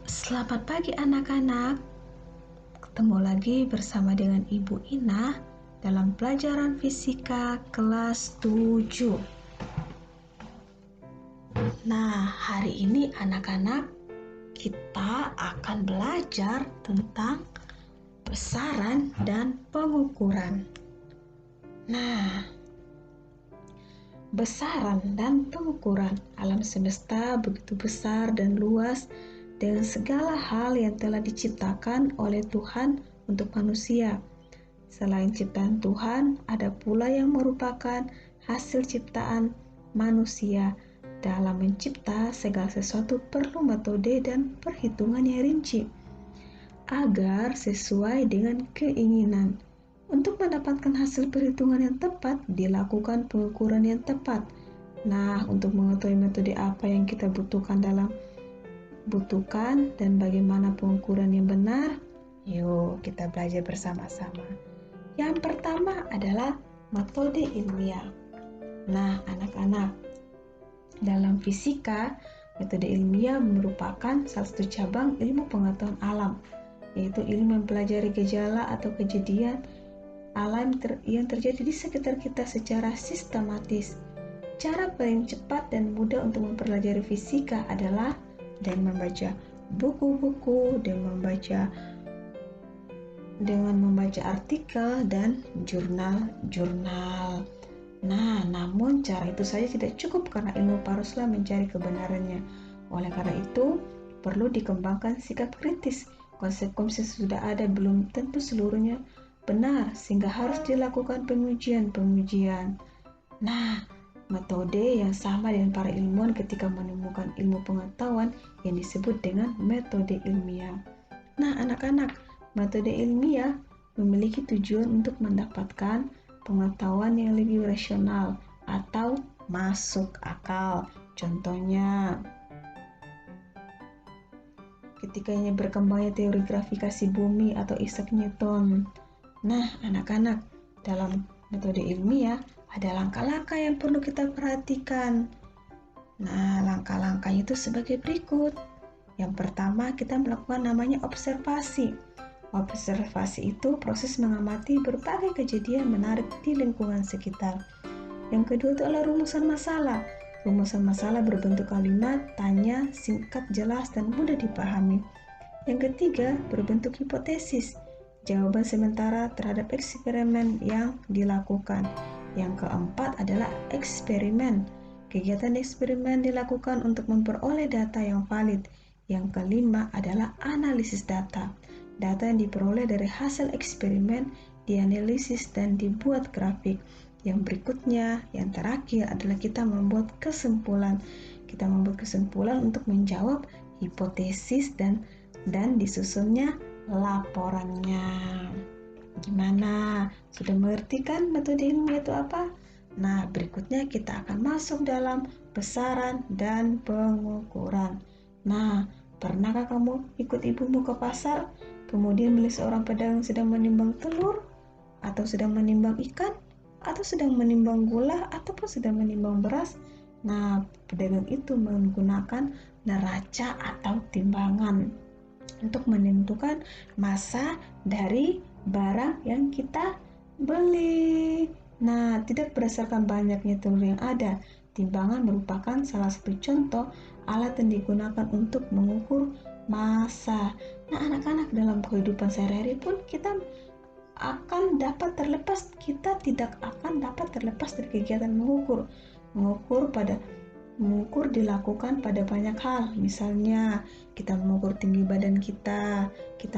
Selamat pagi anak-anak. Ketemu lagi bersama dengan Ibu Ina dalam pelajaran fisika kelas 7. Nah, hari ini anak-anak kita akan belajar tentang besaran dan pengukuran. Nah, besaran dan pengukuran alam semesta begitu besar dan luas dengan segala hal yang telah diciptakan oleh Tuhan untuk manusia. Selain ciptaan Tuhan, ada pula yang merupakan hasil ciptaan manusia. Dalam mencipta segala sesuatu perlu metode dan perhitungan yang rinci agar sesuai dengan keinginan. Untuk mendapatkan hasil perhitungan yang tepat, dilakukan pengukuran yang tepat. Nah, untuk mengetahui metode apa yang kita butuhkan dan bagaimana pengukuran yang benar, yuk kita belajar bersama-sama. Yang pertama adalah metode ilmiah. Nah, anak-anak, dalam fisika, metode ilmiah merupakan salah satu cabang ilmu pengetahuan alam, yaitu ilmu mempelajari gejala atau kejadian alam yang terjadi di sekitar kita secara sistematis. Cara paling cepat dan mudah untuk mempelajari fisika adalah dengan membaca buku-buku, dengan membaca artikel dan jurnal-jurnal. Nah, namun cara itu saja tidak cukup karena ilmu haruslah mencari kebenarannya. Oleh karena itu, perlu dikembangkan sikap kritis. Konsep-konsep sudah ada belum tentu seluruhnya benar, sehingga harus dilakukan pengujian. Nah, metode yang sama dengan para ilmuwan ketika menemukan ilmu pengetahuan yang disebut dengan metode ilmiah. Nah, anak-anak, metode ilmiah memiliki tujuan untuk mendapatkan pengetahuan yang lebih rasional atau masuk akal. Contohnya, ketika ini berkembangnya teori gravitasi bumi atau Isaac Newton. Nah, anak-anak, dalam metode ilmiah ada langkah-langkah yang perlu kita perhatikan. Nah, langkah-langkahnya itu sebagai berikut. Yang pertama, kita melakukan namanya observasi. Observasi itu proses mengamati berbagai kejadian menarik di lingkungan sekitar. Yang kedua itu adalah rumusan masalah. Rumusan masalah berbentuk kalimat, tanya, singkat, jelas, dan mudah dipahami. Yang ketiga, berbentuk hipotesis. Jawaban sementara terhadap eksperimen yang dilakukan. Yang keempat adalah eksperimen. Kegiatan eksperimen dilakukan untuk memperoleh data yang valid. Yang kelima adalah analisis data. Data yang diperoleh dari hasil eksperimen dianalisis dan dibuat grafik. Yang berikutnya, yang terakhir adalah kita membuat kesimpulan. Kita membuat kesimpulan untuk menjawab hipotesis dan disusunnya laporannya. Gimana? Sudah mengerti kan metode ilmiah itu apa? Nah, berikutnya kita akan masuk dalam besaran dan pengukuran. Nah, pernahkah kamu ikut ibumu ke pasar, kemudian melihat seorang pedagang sedang menimbang telur, atau sedang menimbang ikan, atau sedang menimbang gula, ataupun sedang menimbang beras? Nah, pedagang itu menggunakan neraca atau timbangan untuk menentukan massa dari barang yang kita beli. Nah, tidak berdasarkan banyaknya telur yang ada. Timbangan merupakan salah satu contoh alat yang digunakan untuk mengukur massa. Nah, anak-anak, dalam kehidupan sehari-hari pun kita tidak akan dapat terlepas dari kegiatan mengukur. Mengukur dilakukan pada banyak hal. Misalnya, kita mengukur tinggi badan kita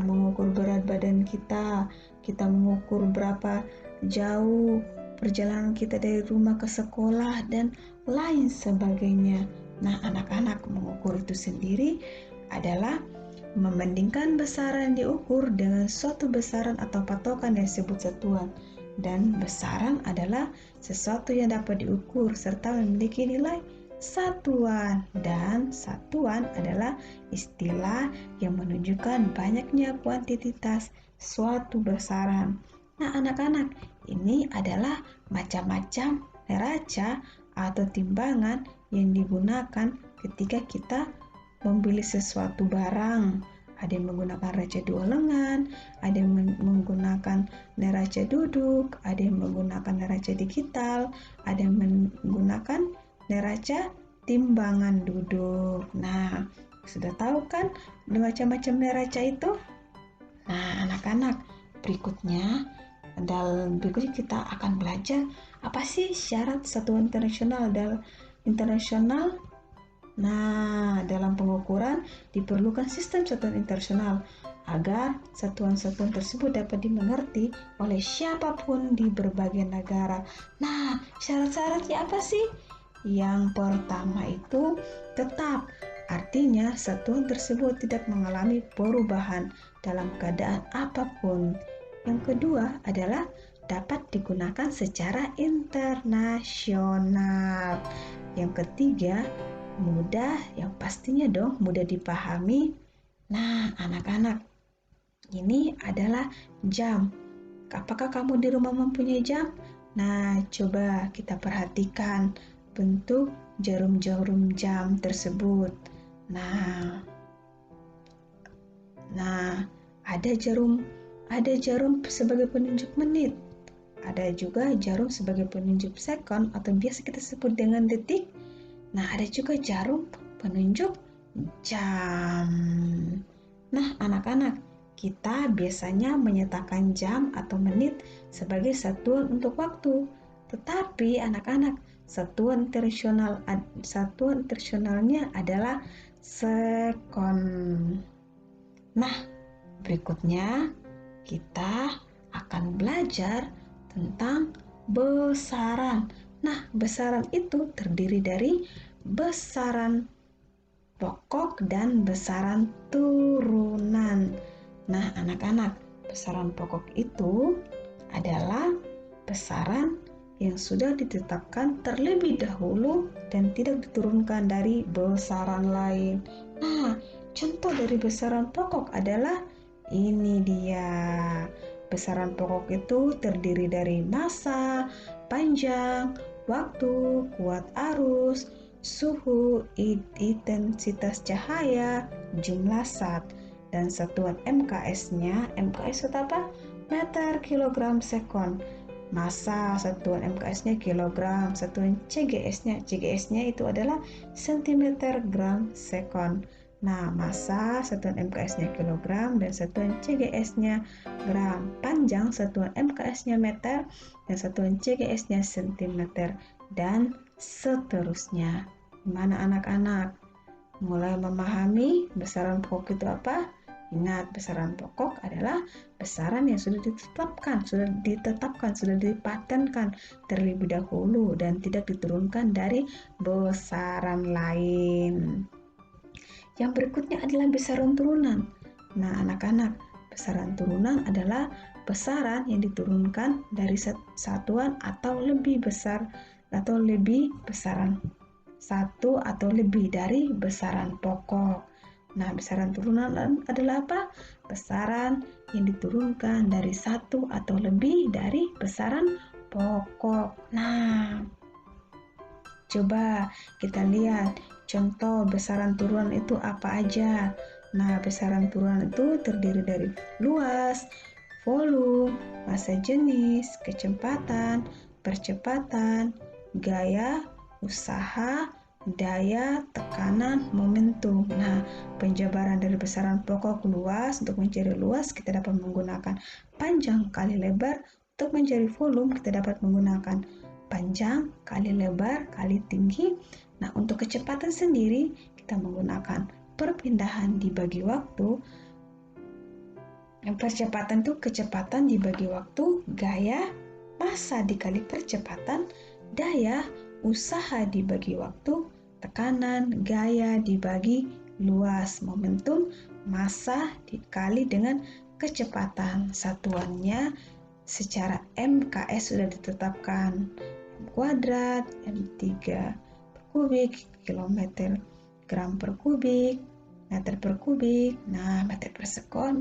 mengukur berat badan kita mengukur berapa jauh perjalanan kita dari rumah ke sekolah, dan lain sebagainya. Nah, anak-anak, mengukur itu sendiri adalah membandingkan besaran yang diukur dengan suatu besaran atau patokan yang disebut satuan. Dan besaran adalah sesuatu yang dapat diukur serta memiliki nilai satuan. Dan satuan adalah istilah yang menunjukkan banyaknya kuantitas suatu besaran. Nah, anak-anak, ini adalah macam-macam neraca atau timbangan yang digunakan ketika kita membeli sesuatu barang. Ada yang menggunakan neraca dua lengan, ada yang menggunakan neraca duduk, ada yang menggunakan neraca digital, ada yang menggunakan neraca timbangan duduk. Nah, sudah tahu kan macam-macam neraca itu? Nah, anak-anak, berikutnya kita akan belajar apa sih syarat satuan internasional. Nah, dalam pengukuran diperlukan sistem satuan internasional agar satuan-satuan tersebut dapat dimengerti oleh siapapun di berbagai negara. Nah, syarat-syaratnya apa sih? Yang pertama itu tetap, artinya satuan tersebut tidak mengalami perubahan dalam keadaan apapun. Yang kedua adalah dapat digunakan secara internasional. Yang ketiga, mudah, yang pastinya dong mudah dipahami. Nah, anak-anak, ini adalah jam. Apakah kamu di rumah mempunyai jam? Nah, coba kita perhatikan bentuk jarum-jarum jam tersebut. Nah, ada jarum sebagai penunjuk menit. Ada juga jarum sebagai penunjuk sekon atau biasa kita sebut dengan detik. Nah, ada juga jarum penunjuk jam. Nah, anak-anak, kita biasanya menyatakan jam atau menit sebagai satuan untuk waktu. Tetapi anak-anak, satuan internasionalnya adalah sekon. Nah, berikutnya kita akan belajar tentang besaran. Nah, besaran itu terdiri dari besaran pokok dan besaran turunan. Nah, anak-anak, besaran pokok itu adalah besaran yang sudah ditetapkan terlebih dahulu dan tidak diturunkan dari besaran lain. Nah, contoh dari besaran pokok adalah ini dia. Besaran pokok itu terdiri dari massa, panjang, waktu, kuat arus, suhu, intensitas cahaya, jumlah zat, dan satuan MKS-nya. MKS itu apa? Meter, kilogram, sekon. Massa, satuan MKS-nya kilogram, satuan CGS-nya itu adalah sentimeter, gram, sekon. Nah, massa satuan MKS-nya kilogram dan satuan CGS-nya gram. Panjang satuan MKS-nya meter dan satuan CGS-nya sentimeter dan seterusnya. Gimana anak-anak? Mulai memahami besaran pokok itu apa? Ingat, besaran pokok adalah besaran yang sudah ditetapkan, sudah dipatenkan terlebih dahulu dan tidak diturunkan dari besaran lain. Yang berikutnya adalah besaran turunan. Nah, anak-anak, besaran turunan adalah besaran yang diturunkan dari satuan atau lebih besar atau lebih besaran satu atau lebih dari besaran pokok. Nah, besaran turunan adalah apa? Besaran yang diturunkan dari satu atau lebih dari besaran pokok. Nah, coba kita lihat contoh besaran turunan itu apa aja. Nah, besaran turunan itu terdiri dari luas, volume, massa jenis, kecepatan, percepatan, gaya, usaha, daya, tekanan, momentum. Nah, penjabaran dari besaran pokok luas, untuk mencari luas kita dapat menggunakan panjang kali lebar, untuk mencari volume kita dapat menggunakan panjang kali lebar kali tinggi. Nah, untuk kecepatan sendiri kita menggunakan perpindahan dibagi waktu. Percepatan itu kecepatan dibagi waktu, gaya, massa dikali percepatan, daya, usaha dibagi waktu, tekanan, gaya dibagi luas, momentum, massa dikali dengan kecepatan. Satuannya secara MKS sudah ditetapkan, M kuadrat, M3 per kubik, kilometer, gram per kubik, meter per kubik. Nah, meter per sekon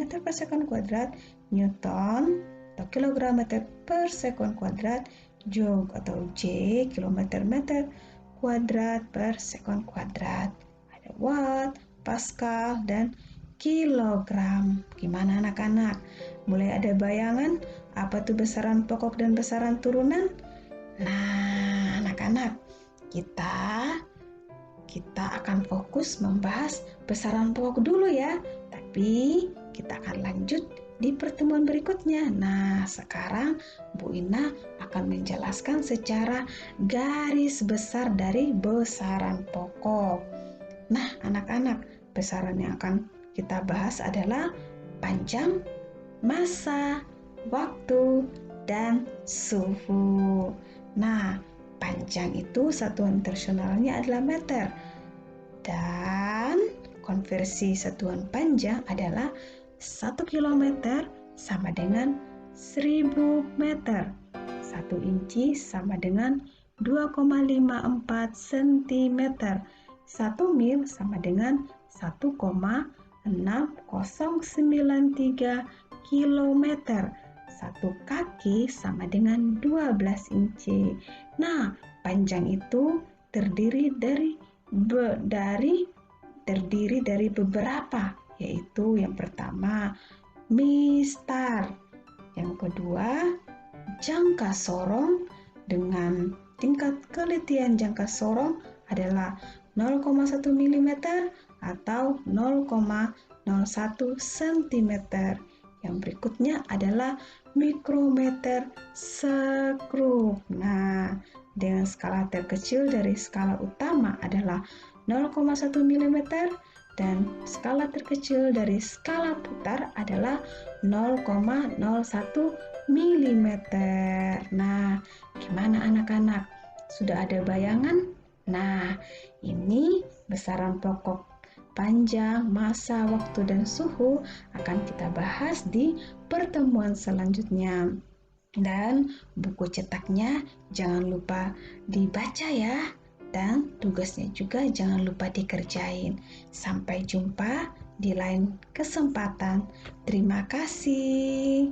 kuadrat, newton atau kilogram meter per sekon kuadrat, joule atau J, kilometer meter kuadrat per sekon kuadrat. Ada watt, Pascal, dan kilogram. Gimana anak-anak? Mulai ada bayangan apa tuh besaran pokok dan besaran turunan? Nah, anak-anak, kita akan fokus membahas besaran pokok dulu ya. Tapi kita akan lanjut di pertemuan berikutnya. Nah, sekarang Bu Ina akan menjelaskan secara garis besar dari besaran pokok. Nah, anak-anak, besaran yang akan kita bahas adalah panjang, massa, waktu, dan suhu. Nah, panjang itu satuan internasionalnya adalah meter. Dan konversi satuan panjang adalah 1 kilometer sama dengan 1000 meter. 1 inci sama dengan 2,54 cm. 1 mil sama dengan 1,6093 kilometer. 1 kaki sama dengan 12 inci. Nah, panjang itu terdiri dari beberapa, yaitu yang pertama mistar, yang kedua jangka sorong dengan tingkat kelitian jangka sorong adalah 0,1 mm atau 0,01 cm. Yang berikutnya adalah mikrometer sekrup. Nah, dengan skala terkecil dari skala utama adalah 0,1 mm dan skala terkecil dari skala putar adalah 0,01 mm. Nah, gimana anak-anak? Sudah ada bayangan? Nah, ini besaran pokok panjang, massa, waktu, dan suhu akan kita bahas di pertemuan selanjutnya. Dan buku cetaknya jangan lupa dibaca ya. Dan tugasnya juga jangan lupa dikerjain. Sampai jumpa di lain kesempatan. Terima kasih.